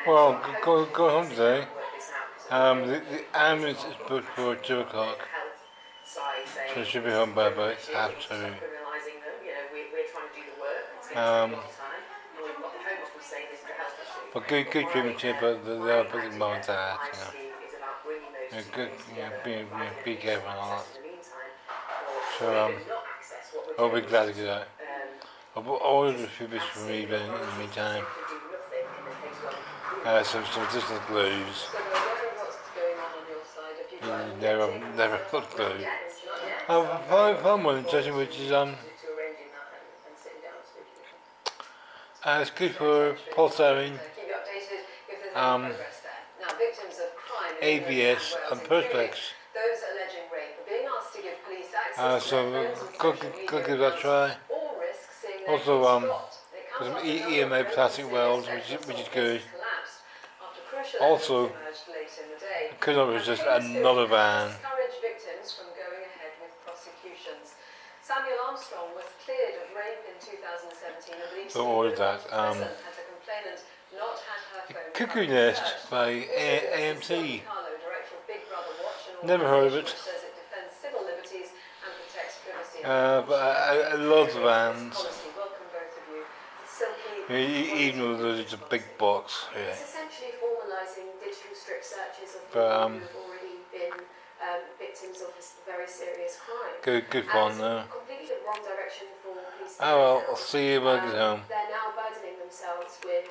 Well, go home today. The ambulance is booked for 2 o'clock, so I should be home by about half 2. Um, but good treatment here, but they are putting mum and dad, good, be careful and all that. So, I'll be glad to get out. I've ordered a few bits from eBay in the meantime. Some additional glues. Never got glue. I've found one interesting, which is it's good for pulsating, ABS and Perspex. So go give that a try. Also some EMA plastic welds, which is good. Also, could not resist another van. Samuel Armstrong was cleared of rape in 2017 and believes he ordered that. Cuckoo Nest by AMC. Never heard of it. But I love the vans. Even though it's a big box. Yeah. It's essentially formalising digital strip searches of people who have already been victims of very serious crime. Good fun though. Completely the wrong direction for police. Oh well, I'll see you when I get home. They're now burdening themselves with